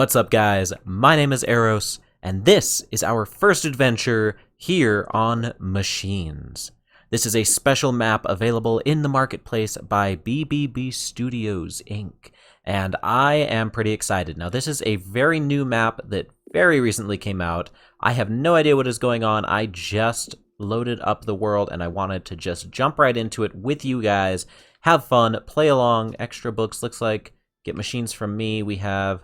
What's up, guys? My name is Eros, and this is our first adventure here on Machines. This is a special map available in the marketplace by BBB Studios, Inc., and I am pretty excited. Now, this is a very new map that very recently came out. I have no idea what is going on. I just loaded up the world, and I wanted to just jump right into it with you guys, have fun, play along. Extra books, looks like. Get machines from me. We have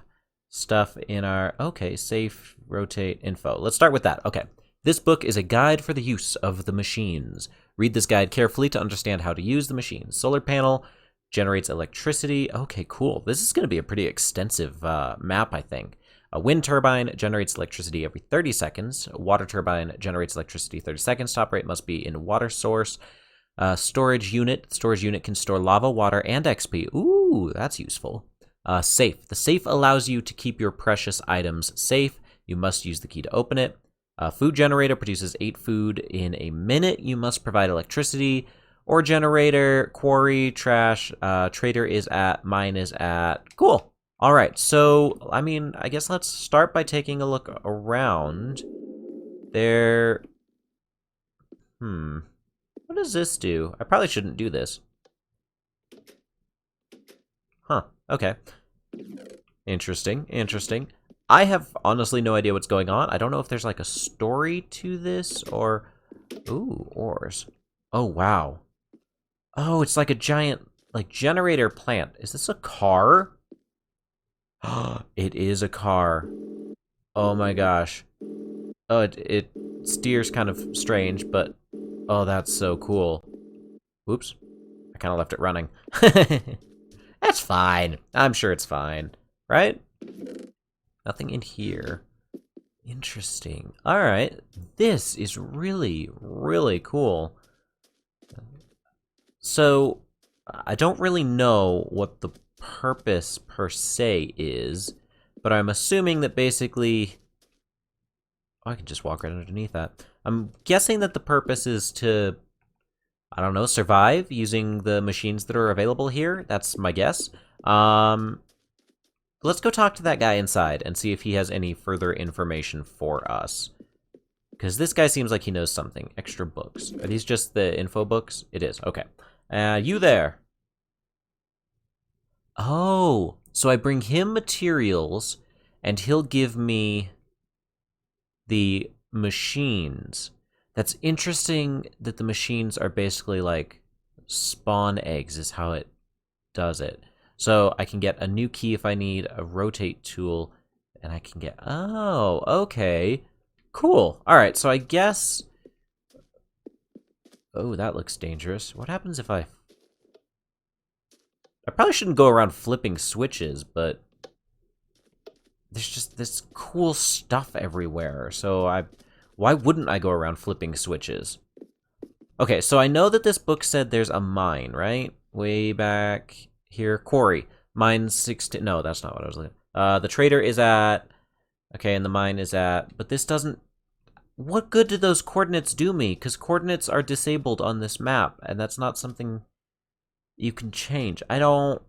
stuff in our, okay, save, rotate, info. Let's start with that. Okay. This book is a guide for the use of the machines. Read this guide carefully to understand how to use the machines. Solar panel generates electricity. Okay, cool. This is going to be a pretty extensive map, I think. A wind turbine generates electricity every 30 seconds. A water turbine generates electricity 30 seconds. Top rate must be in water source. Storage unit. Storage unit can store lava, water, and XP. Ooh, that's useful. Safe. The safe allows you to keep your precious items safe. You must use the key to open it. Food generator produces 8 food in a minute. You must provide electricity. Ore generator, quarry, trash, trader is at, mine is at. Cool. All right, so, I mean, I guess let's start by taking a look around. There... What does this do? I probably shouldn't do this. Huh, okay. Interesting, interesting. I have honestly no idea what's going on. I don't know if there's like a story to this or... Ooh, ores. Oh, wow. Oh, it's like a giant, like, generator plant. Is this a car? It is a car. Oh my gosh. Oh, it steers kind of strange, but... Oh, that's so cool. Whoops. I kind of left it running. That's fine. I'm sure it's fine. Right? Nothing in here. Interesting. Alright. This is really, really cool. So, I don't really know what the purpose per se is, but I'm assuming that basically... Oh, I can just walk right underneath that. I'm guessing that the purpose is to, I don't know, survive using the machines that are available here. That's my guess. Let's go talk to that guy inside and see if he has any further information for us. Because this guy seems like he knows something. Extra books. Are these just the info books? It is. Okay. You there. Oh, so I bring him materials, and he'll give me the machines. That's interesting that the machines are basically like spawn eggs is how it does it. So I can get a new key if I need, a rotate tool, and I can get... Oh, okay. Cool. All right, so I guess... Oh, that looks dangerous. What happens if I probably shouldn't go around flipping switches, but there's just this cool stuff everywhere. So why wouldn't I go around flipping switches? Okay, so I know that this book said there's a mine, right? Way back here. Quarry. Mine 16. No, that's not what I was looking at. The trader is at... Okay, and the mine is at... But this doesn't... What good did those coordinates do me? Because coordinates are disabled on this map, and that's not something you can change. I don't...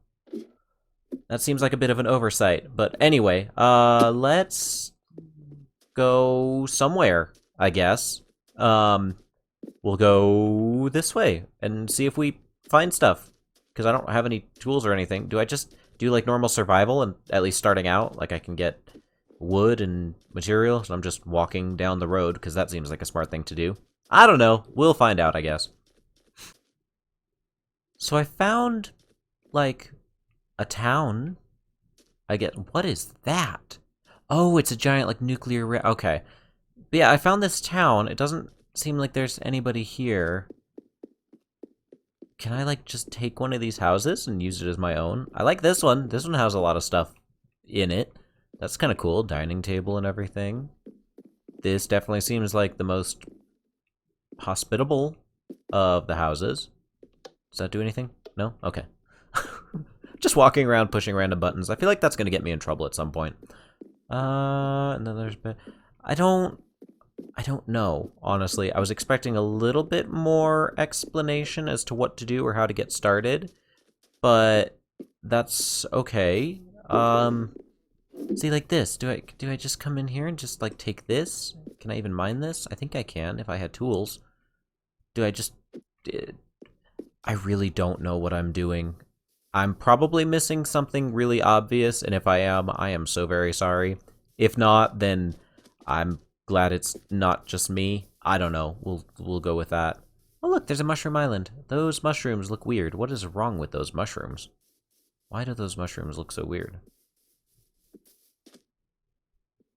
That seems like a bit of an oversight. But anyway, let's go somewhere, I guess. We'll go this way and see if we find stuff. Because I don't have any tools or anything. Do I just do like normal survival and at least starting out? Like I can get wood and materials and I'm just walking down the road because that seems like a smart thing to do. I don't know. We'll find out, I guess. So I found like a town. What is that? Oh, it's a giant like nuclear okay. But yeah, I found this town. It doesn't seem like there's anybody here. Can I like just take one of these houses and use it as my own? I like this one. This one has a lot of stuff in it. That's kind of cool. Dining table and everything. This definitely seems like the most hospitable of the houses. Does that do anything? No? Okay. Just walking around pushing random buttons. I feel like that's going to get me in trouble at some point. And then there's... I don't know, honestly. I was expecting a little bit more explanation as to what to do or how to get started, but that's okay. See, like this. Do I just come in here and just, like, take this? Can I even mine this? I think I can, if I had tools. Do I just... I really don't know what I'm doing. I'm probably missing something really obvious, and if I am so very sorry. If not, then I'm glad it's not just me. I don't know. We'll go with that. Oh, look, there's a mushroom island. Those mushrooms look weird. What is wrong with those mushrooms? Why do those mushrooms look so weird?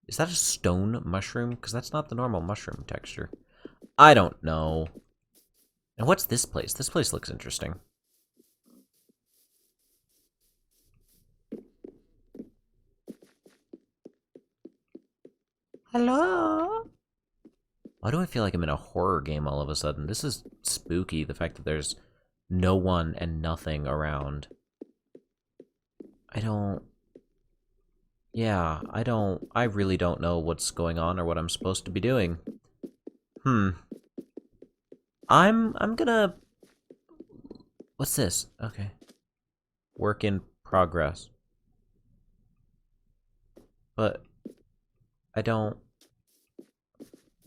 Is that a stone mushroom? Because that's not the normal mushroom texture. I don't know. And what's this place? This place looks interesting. Hello? Why do I feel like I'm in a horror game all of a sudden? This is spooky, the fact that there's no one and nothing around. I really don't know what's going on or what I'm supposed to be doing. I'm gonna... What's this? Okay. Work in progress. But I don't...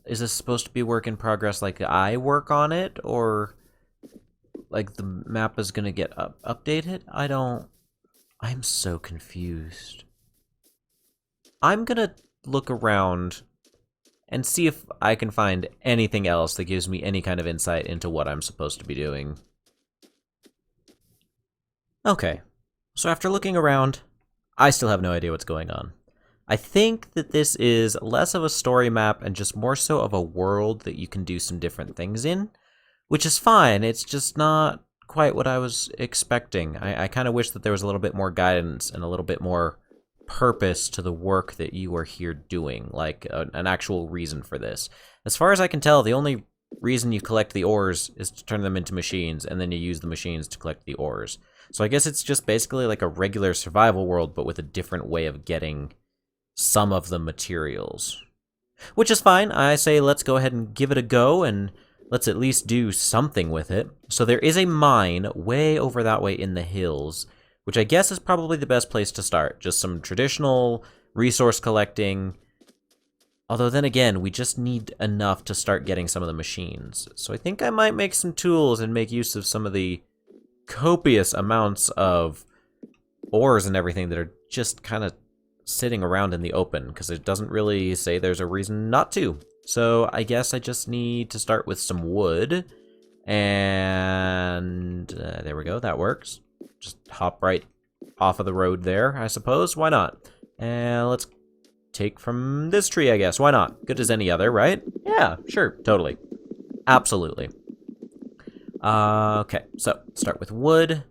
Is this supposed to be work in progress like I work on it? Or like the map is gonna get updated? I'm so confused. I'm gonna look around and see if I can find anything else that gives me any kind of insight into what I'm supposed to be doing. Okay, so after looking around, I still have no idea what's going on. I think that this is less of a story map and just more so of a world that you can do some different things in, which is fine. It's just not quite what I was expecting. I kind of wish that there was a little bit more guidance and a little bit more purpose to the work that you are here doing, like an actual reason for this. As far as I can tell, the only reason you collect the ores is to turn them into machines, and then you use the machines to collect the ores. So I guess it's just basically like a regular survival world, but with a different way of getting some of the materials. Which is fine. I say let's go ahead and give it a go, and let's at least do something with it. So there is a mine way over that way in the hills, which I guess is probably the best place to start. Just some traditional resource collecting. Although then again, we just need enough to start getting some of the machines. So I think I might make some tools and make use of some of the copious amounts of ores and everything that are just kind of sitting around in the open, because it doesn't really say there's a reason not to. So I guess I just need to start with some wood, and there we go, that works. Just hop right off of the road there, I suppose. Why not? And let's take from this tree, I guess. Why not? Good as any other, right? Yeah, sure, totally. Absolutely. Okay, so start with wood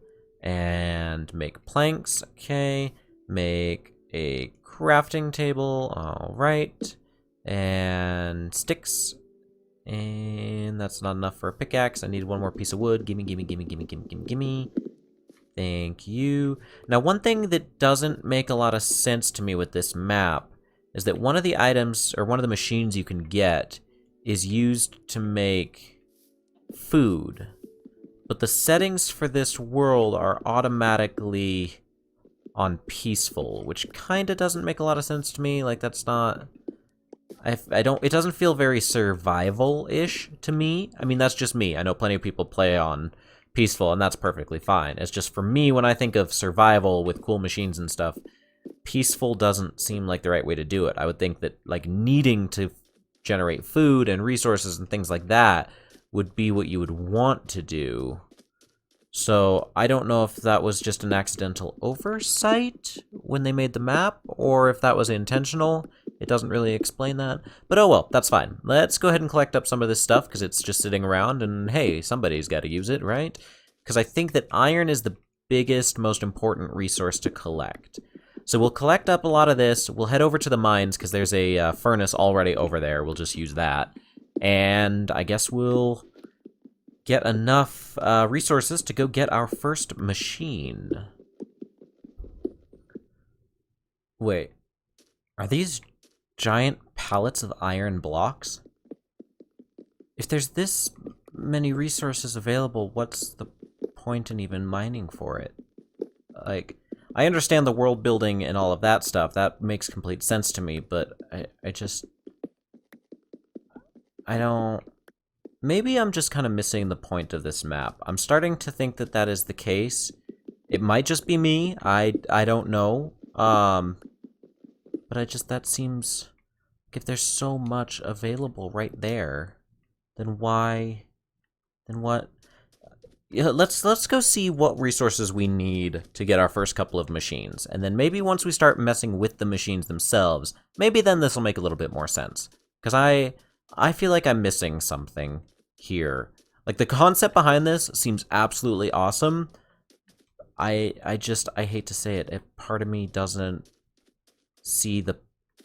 and make planks. Okay, make a crafting table. All right, and sticks. And that's not enough for a pickaxe. I need one more piece of wood. Gimme, gimme, gimme, gimme, gimme, gimme, gimme. Thank you. Now, one thing that doesn't make a lot of sense to me with this map is that one of the items, or one of the machines you can get, is used to make food. But the settings for this world are automatically on peaceful, which kind of doesn't make a lot of sense to me. Like, that's not... it doesn't feel very survival-ish to me. I mean, that's just me. I know plenty of people play on peaceful, and that's perfectly fine. It's just for me, when I think of survival with cool machines and stuff, peaceful doesn't seem like the right way to do it. I would think that, like, needing to generate food and resources and things like that would be what you would want to do. So I don't know if that was just an accidental oversight when they made the map, or if that was intentional. It doesn't really explain that. But oh well, that's fine. Let's go ahead and collect up some of this stuff, because it's just sitting around, and hey, somebody's got to use it, right? Because I think that iron is the biggest, most important resource to collect. So we'll collect up a lot of this. We'll head over to the mines, because there's a furnace already over there. We'll just use that. And I guess we'll get enough resources to go get our first machine. Wait, are these giant pallets of iron blocks? If there's this many resources available, what's the point in even mining for it? Like, I understand the world building and all of that stuff. That makes complete sense to me, but I don't... Maybe I'm just kind of missing the point of this map. I'm starting to think that that is the case. It might just be me. I don't know. But that seems... Like if there's so much available right there, then why... Then what... Yeah, let's go see what resources we need to get our first couple of machines. And then maybe once we start messing with the machines themselves, maybe then this will make a little bit more sense. Because I feel like I'm missing something here. Like, the concept behind this seems absolutely awesome. I hate to say it, part of me doesn't see the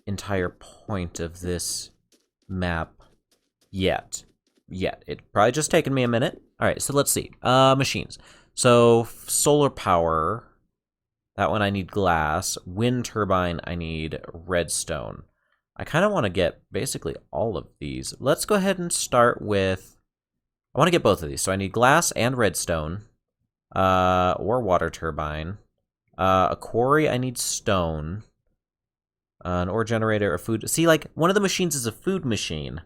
entire point of this map yet. It probably just taken me a minute. All right, so let's see. Machines. So solar power, that one I need glass. Wind turbine, I need redstone. I kind of want to get basically all of these. Let's go ahead and start with, I want to get both of these. So I need glass and redstone, or water turbine. A quarry, I need stone. An ore generator, a food. See, like, one of the machines is a food machine.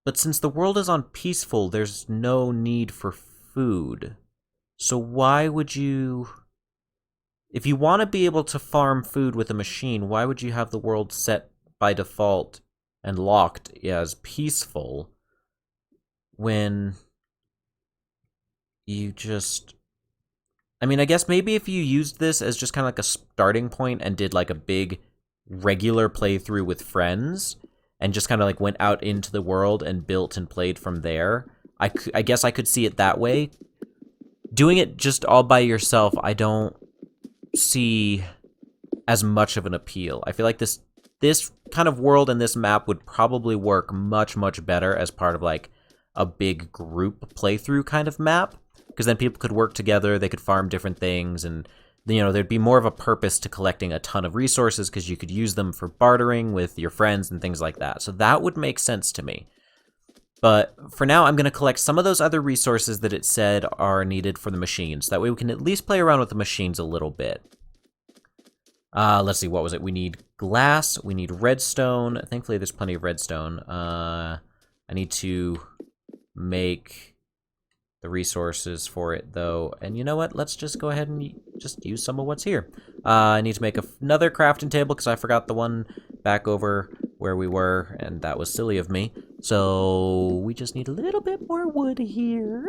But since the world is on peaceful, there's no need for food. So why would you... If you want to be able to farm food with a machine, why would you have the world set by default and locked as peaceful when you just... I mean, I guess maybe if you used this as just kind of like a starting point and did like a big regular playthrough with friends and just kind of like went out into the world and built and played from there, I guess I could see it that way. Doing it just all by yourself, I don't see as much of an appeal. I feel like this kind of world and this map would probably work much, much better as part of like a big group playthrough kind of map, because then people could work together, they could farm different things, and you know, there'd be more of a purpose to collecting a ton of resources because you could use them for bartering with your friends and things like that. So that would make sense to me. But for now, I'm going to collect some of those other resources that it said are needed for the machines. That way we can at least play around with the machines a little bit. Let's see, what was it? We need glass, we need redstone. Thankfully, there's plenty of redstone. I need to make the resources for it, though. And you know what? Let's just go ahead and just use some of what's here. I need to make another crafting table because I forgot the one back over where we were, and that was silly of me. So we just need a little bit more wood here.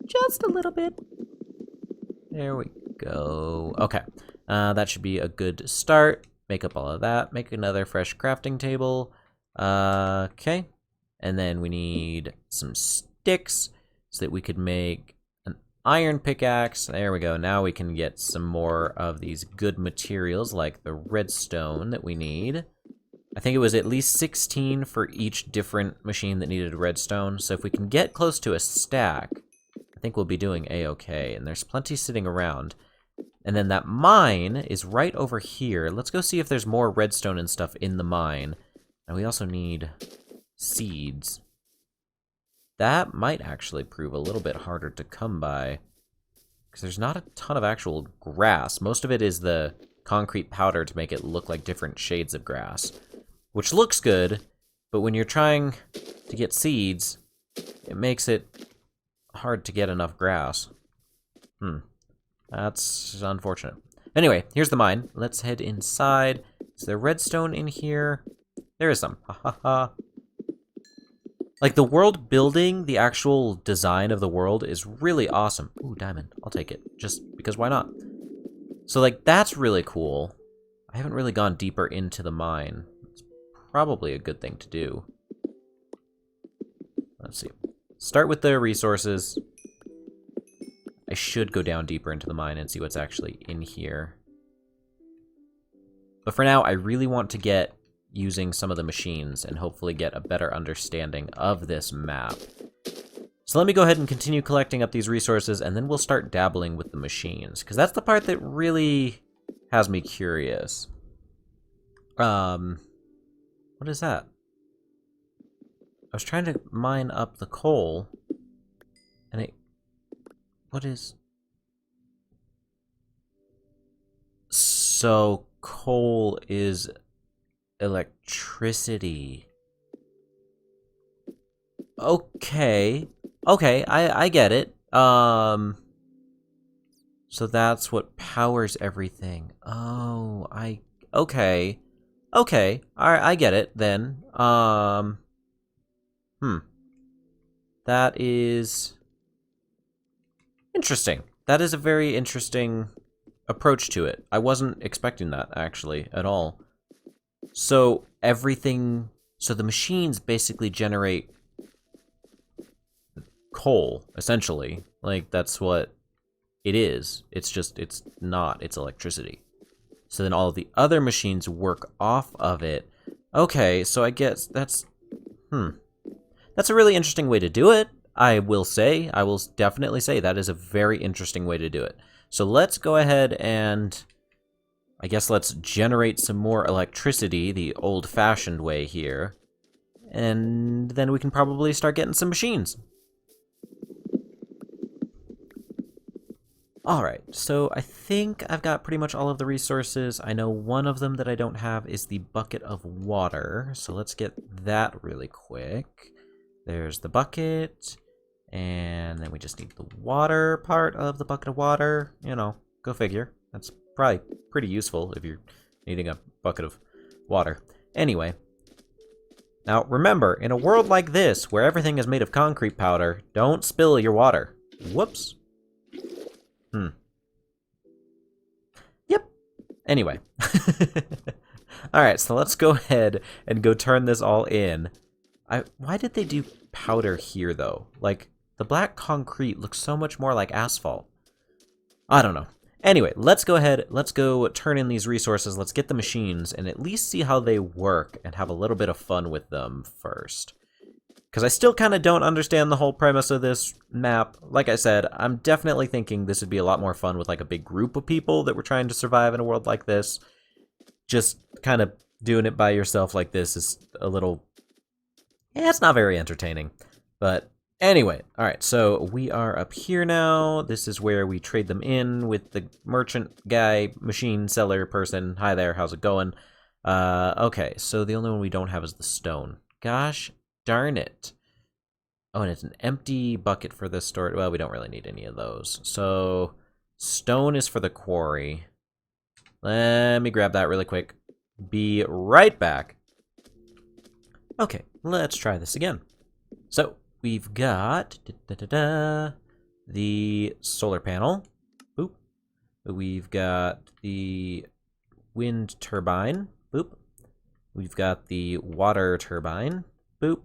Just a little bit. There we go. Okay. That should be a good start. Make up all of that. Make another fresh crafting table. Okay. And then we need some sticks so that we could make an iron pickaxe. There we go. Now we can get some more of these good materials like the redstone that we need. I think it was at least 16 for each different machine that needed redstone. So if we can get close to a stack, I think we'll be doing a-okay. And there's plenty sitting around. And then that mine is right over here. Let's go see if there's more redstone and stuff in the mine. And we also need seeds. That might actually prove a little bit harder to come by, because there's not a ton of actual grass. Most of it is the concrete powder to make it look like different shades of grass, which looks good, but when you're trying to get seeds, it makes it hard to get enough grass. That's unfortunate. Anyway, here's the mine. Let's head inside. Is there redstone in here? There is some. Ha ha ha. Like, the world building, the actual design of the world is really awesome. Ooh, diamond. I'll take it. Just because why not? So, like, that's really cool. I haven't really gone deeper into the mine. It's probably a good thing to do. Let's see. Start with the resources. I should go down deeper into the mine and see what's actually in here. But for now, I really want to get using some of the machines and hopefully get a better understanding of this map. So let me go ahead and continue collecting up these resources, and then we'll start dabbling with the machines, because that's the part that really has me curious. What is that? I was trying to mine up the coal, and it... What is... So coal is electricity. Okay. Okay, I get it. So that's what powers everything. Oh, okay. Okay. Alright, I get it then. That is interesting. That is a very interesting approach to it. I wasn't expecting that, actually, at all. So so the machines basically generate coal, essentially. Like, that's what it is. It's not, it's electricity. So then all of the other machines work off of it. Okay, so I guess that's a really interesting way to do it. I will definitely say that is a very interesting way to do it. So let's go ahead and, I guess let's generate some more electricity the old-fashioned way here. And then we can probably start getting some machines. Alright, so I think I've got pretty much all of the resources. I know one of them that I don't have is the bucket of water, so let's get that really quick. There's the bucket, and then we just need the water part of the bucket of water. You know, go figure. That's probably pretty useful if you're needing a bucket of water. Anyway, now remember, in a world like this, where everything is made of concrete powder, don't spill your water. Whoops. Yep. Anyway. Alright, so let's go ahead and go turn this all in. Why did they do powder here, though? Like, the black concrete looks so much more like asphalt. I don't know. Anyway, let's go ahead, let's go turn in these resources, let's get the machines, and at least see how they work and have a little bit of fun with them first. Because I still kind of don't understand the whole premise of this map. Like I said, I'm definitely thinking this would be a lot more fun with like a big group of people that were trying to survive in a world like this. Just kind of doing it by yourself like this is a little... yeah, it's not very entertaining. But anyway, alright, so we are up here now. This is where we trade them in with the merchant guy, machine seller person. Hi there, how's it going? Okay, so the only one we don't have is the stone. Gosh darn it. Oh, and it's an empty bucket for the storage. Well, we don't really need any of those. So, stone is for the quarry. Let me grab that really quick. Be right back. Okay, let's try this again. So, we've got the solar panel. Boop. We've got the wind turbine. Boop. We've got the water turbine. Boop.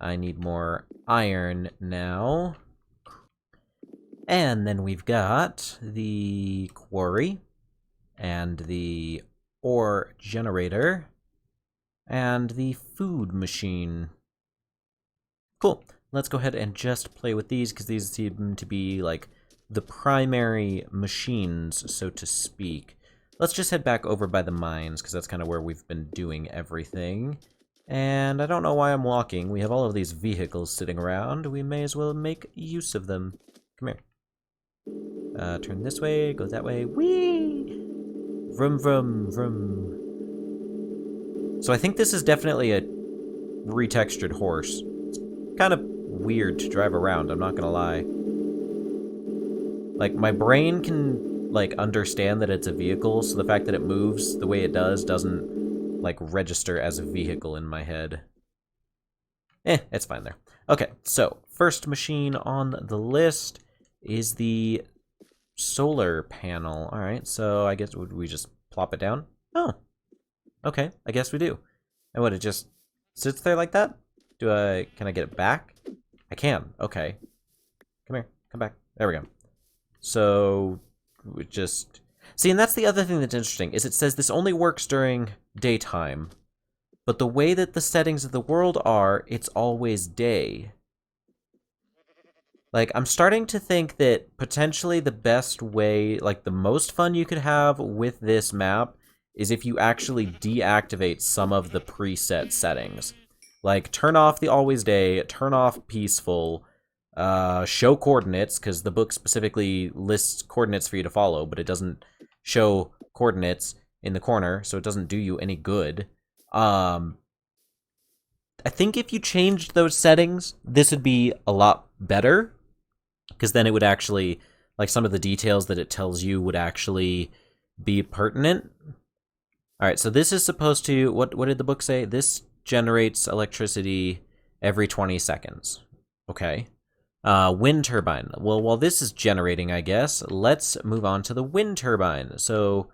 I need more iron now. And then we've got the quarry and the ore generator and the food machine. Cool. Let's go ahead and just play with these because these seem to be like the primary machines, so to speak. Let's just head back over by the mines because that's kind of where we've been doing everything. And I don't know why I'm walking. We have all of these vehicles sitting around. We may as well make use of them. Come here. Turn this way, go that way. Whee! Vroom, vroom, vroom. So I think this is definitely a retextured horse. It's kind of weird to drive around, I'm not gonna lie. Like, my brain can, like, understand that it's a vehicle, so the fact that it moves the way it does doesn't like register as a vehicle in my head. It's fine there. Okay, so first machine on the list is the solar panel. All right, so I guess would we just plop it down? Oh, okay, I guess we do. And what, it just sits there like that? Can I get it back? I can, okay. Come here, come back. There we go. So we just... see, and that's the other thing that's interesting, is it says this only works during daytime, but the way that the settings of the world are, it's always day. Like, I'm starting to think that potentially the best way, like the most fun you could have with this map is if you actually deactivate some of the preset settings. Like, turn off the always day, turn off peaceful, show coordinates, because the book specifically lists coordinates for you to follow, but it doesn't show coordinates in the corner, so it doesn't do you any good. I think if you changed those settings, this would be a lot better, because then it would actually, like, some of the details that it tells you would actually be pertinent. All right, so this is supposed to, what did the book say? This generates electricity every 20 seconds. Okay. Wind turbine. Well, while this is generating, I guess, let's move on to the wind turbine. So,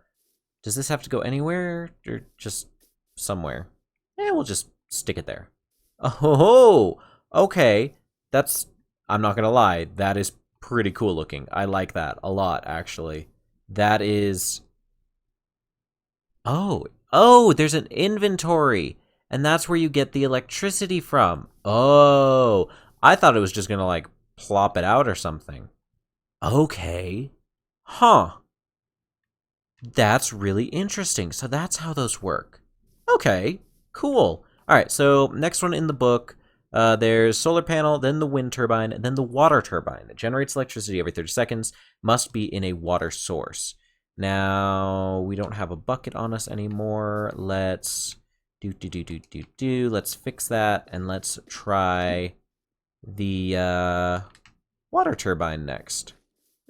does this have to go anywhere, or just somewhere? We'll just stick it there. Oh, okay. I'm not gonna lie, that is pretty cool looking. I like that a lot, actually. That is... Oh, there's an inventory, and that's where you get the electricity from. Oh, I thought it was just gonna, like, plop it out or something. Okay. Huh. That's really interesting. So that's how those work. Okay, cool. All right, so next one in the book, there's solar panel, then the wind turbine, and then the water turbine. It generates electricity every 30 seconds, must be in a water source. Now, we don't have a bucket on us anymore. Let's let's fix that, and let's try the water turbine next.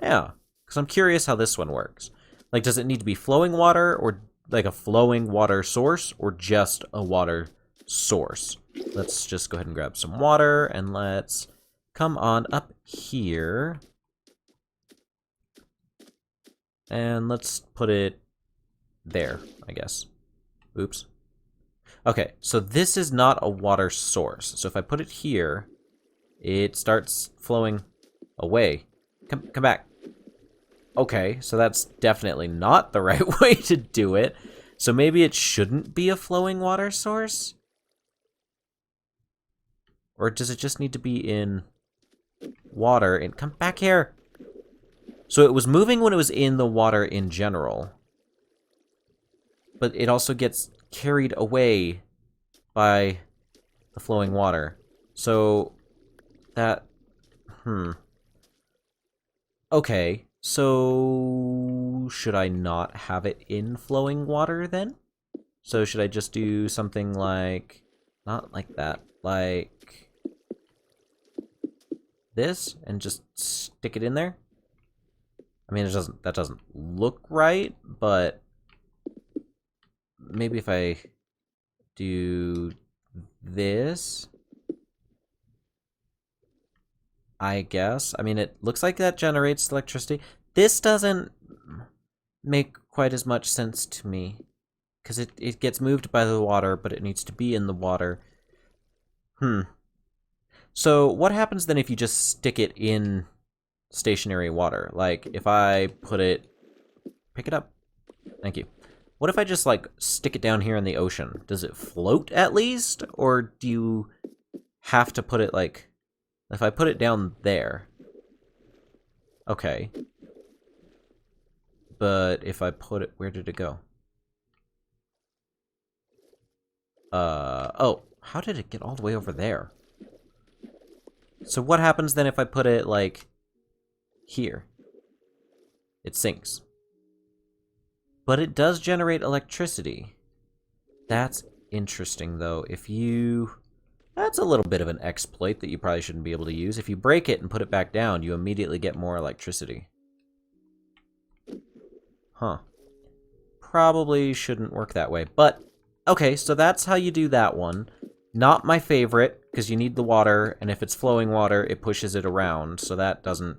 Yeah, because I'm curious how this one works. Like, does it need to be flowing water, or like a flowing water source, or just a water source? Let's just go ahead and grab some water, and let's come on up here. And let's put it there, I guess. Oops. Okay, so this is not a water source. So if I put it here, it starts flowing away. Come back. Okay, so that's definitely not the right way to do it. So maybe it shouldn't be a flowing water source? Or does it just need to be in water? And come back here. So it was moving when it was in the water in general. But it also gets carried away by the flowing water. So that... Okay, so should I not have it in flowing water then? So should I just do something like... Not like that. Like... this? And just stick it in there? I mean, that doesn't look right, but maybe if I do this, I guess. I mean, it looks like that generates electricity. This doesn't make quite as much sense to me, because it gets moved by the water, but it needs to be in the water. So what happens then if you just stick it in stationary water? Like, if I put it... Pick it up. Thank you. What if I just, like, stick it down here in the ocean? Does it float at least? Or do you have to put it, like... If I put it down there... Okay. But if I put it... Where did it go? Oh. How did it get all the way over there? So what happens then if I put it, like... here? It sinks. But it does generate electricity. That's interesting, though. If you... That's a little bit of an exploit that you probably shouldn't be able to use. If you break it and put it back down, you immediately get more electricity. Huh. Probably shouldn't work that way. But, okay, so that's how you do that one. Not my favorite, because you need the water, and if it's flowing water, it pushes it around, so that doesn't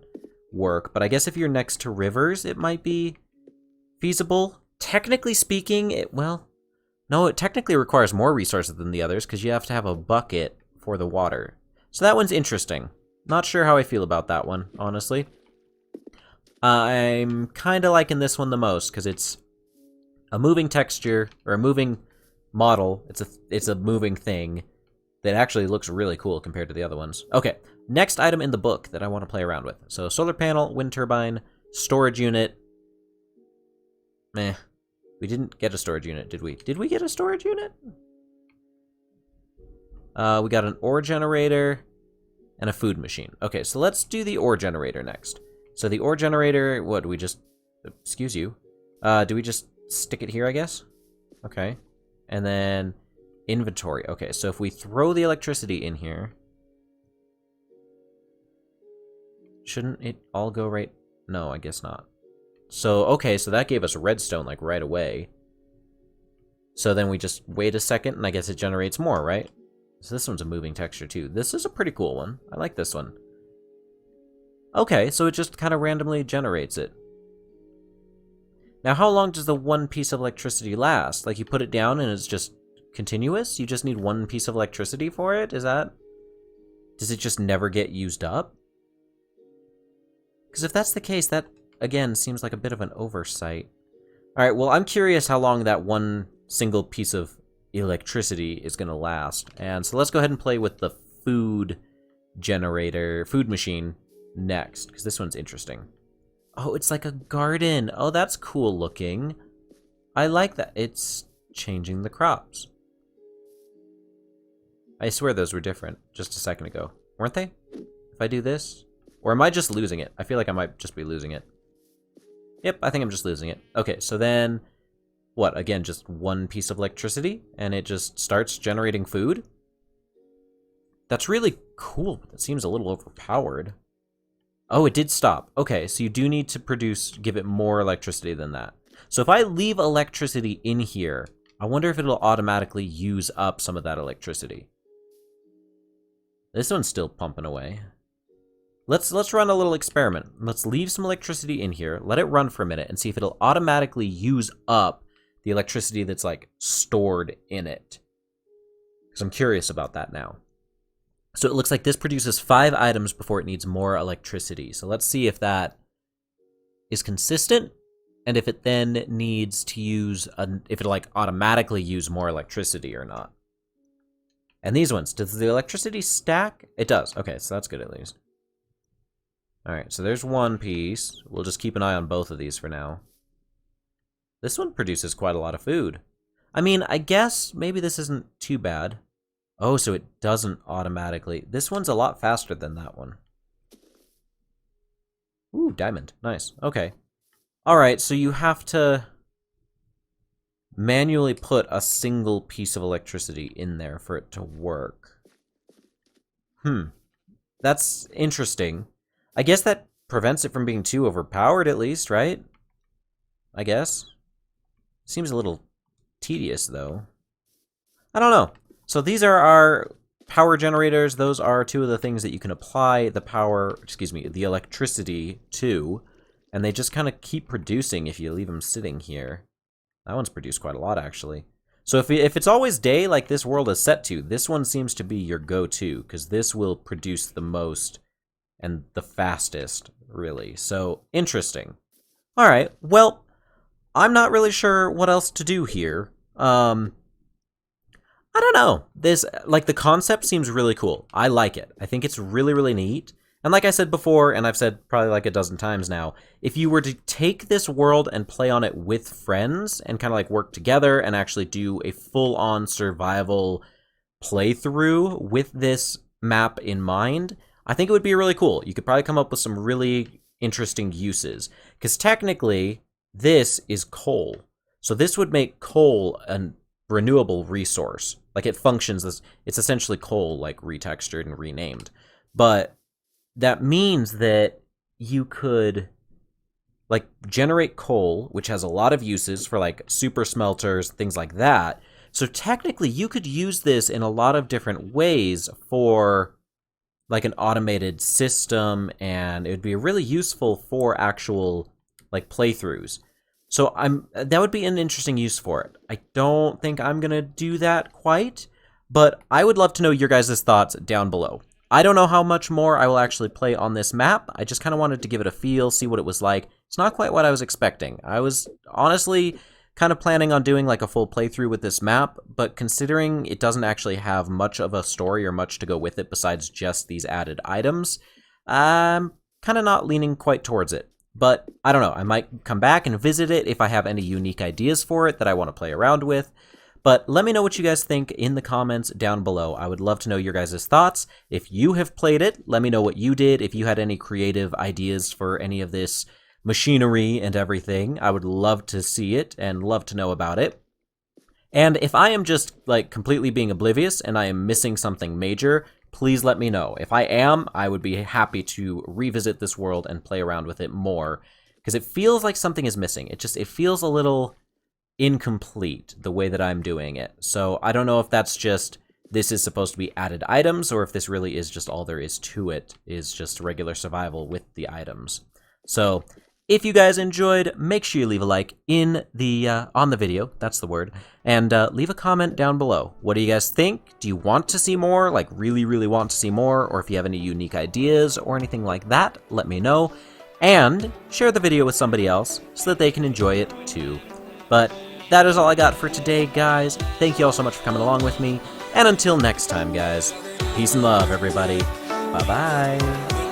work. But I guess if you're next to rivers, it might be feasible. Technically speaking, well, no, it technically requires more resources than the others, because you have to have a bucket for the water. So that one's interesting. Not sure how I feel about that one, honestly. I'm kind of liking this one the most, because it's a moving texture, or a moving model. It's a moving thing that actually looks really cool compared to the other ones. Okay, next item in the book that I want to play around with. So solar panel, wind turbine, storage unit. Meh. We didn't get a storage unit, did we? Did we get a storage unit? We got an ore generator and a food machine. Okay, so let's do the ore generator next. So the ore generator, what, do we just... Excuse you. Do we just stick it here, I guess. Okay. And then inventory. Okay, so if we throw the electricity in here, shouldn't it all go right? No, I guess not. So, okay, so that gave us redstone, like, right away. So then we just wait a second, and I guess it generates more, right? So this one's a moving texture, too. This is a pretty cool one. I like this one. Okay, so it just kind of randomly generates it. Now, how long does the one piece of electricity last? Like, you put it down and it's just continuous? You just need one piece of electricity for it? Is that... Does it just never get used up? Because if that's the case, that, again, seems like a bit of an oversight. Alright, well, I'm curious how long that one single piece of electricity is going to last. And so let's go ahead and play with the food generator, food machine next, because this one's interesting. Oh, it's like a garden. Oh, that's cool looking. I like that. It's changing the crops. I swear those were different just a second ago. Weren't they? If I do this? Or am I just losing it? I feel like I might just be losing it. Yep, I think I'm just losing it. Okay, so then... What, again, just one piece of electricity? And it just starts generating food? That's really cool, but that seems a little overpowered. Oh, it did stop. Okay, so you do need to give it more electricity than that. So if I leave electricity in here, I wonder if it'll automatically use up some of that electricity. This one's still pumping away. Let's run a little experiment. Let's leave some electricity in here, let it run for a minute, and see if it'll automatically use up the electricity that's, like, stored in it. Because I'm curious about that now. So it looks like this produces 5 items before it needs more electricity. So let's see if that is consistent, and if it then needs to use, if it'll, like, automatically use more electricity or not. And these ones, does the electricity stack? It does. Okay, so that's good at least. Alright, so there's one piece. We'll just keep an eye on both of these for now. This one produces quite a lot of food. I mean, I guess maybe this isn't too bad. Oh, so it doesn't automatically. This one's a lot faster than that one. Ooh, diamond. Nice. Okay. Alright, so you have to manually put a single piece of electricity in there for it to work. That's interesting. I guess that prevents it from being too overpowered, at least, right? I guess. Seems a little tedious, though. I don't know. So these are our power generators. Those are 2 of the things that you can apply the electricity to. And they just kind of keep producing if you leave them sitting here. That one's produced quite a lot, actually. So if it's always day, like this world is set to, this one seems to be your go-to, because this will produce the most and the fastest, really. So, interesting. Alright, well, I'm not really sure what else to do here. I don't know. This, like, the concept seems really cool. I like it. I think it's really, really neat. And like I said before, and I've said probably like a dozen times now, if you were to take this world and play on it with friends and kind of like work together and actually do a full-on survival playthrough with this map in mind, I think it would be really cool. You could probably come up with some really interesting uses. Because technically, this is coal. So this would make coal a renewable resource. Like, it functions as, it's essentially coal, like, retextured and renamed. But that means that you could, like, generate coal, which has a lot of uses for, like, super smelters, things like that. So technically, you could use this in a lot of different ways for, like, an automated system, and it would be really useful for actual, like, playthroughs. So that would be an interesting use for it. I don't think I'm gonna do that quite, but I would love to know your guys' thoughts down below. I don't know how much more I will actually play on this map. I just kind of wanted to give it a feel, see what it was like. It's not quite what I was expecting. I was honestly kind of planning on doing like a full playthrough with this map, but considering it doesn't actually have much of a story or much to go with it besides just these added items, I'm kind of not leaning quite towards it. But I don't know, I might come back and visit it if I have any unique ideas for it that I want to play around with. But let me know what you guys think in the comments down below. I would love to know your guys' thoughts. If you have played it, let me know what you did. If you had any creative ideas for any of this, machinery and everything. I would love to see it and love to know about it. And if I am just, like, completely being oblivious and I am missing something major, please let me know. If I am, I would be happy to revisit this world and play around with it more, because it feels like something is missing. It feels a little incomplete, the way that I'm doing it. So I don't know if that's just, this is supposed to be added items, or if this really is just all there is to it, is just regular survival with the items. So if you guys enjoyed, make sure you leave a like in the on the video, that's the word, and leave a comment down below. What do you guys think? Do you want to see more, like really, really want to see more? Or if you have any unique ideas or anything like that, let me know. And share the video with somebody else so that they can enjoy it too. But that is all I got for today, guys. Thank you all so much for coming along with me. And until next time, guys, peace and love, everybody. Bye-bye.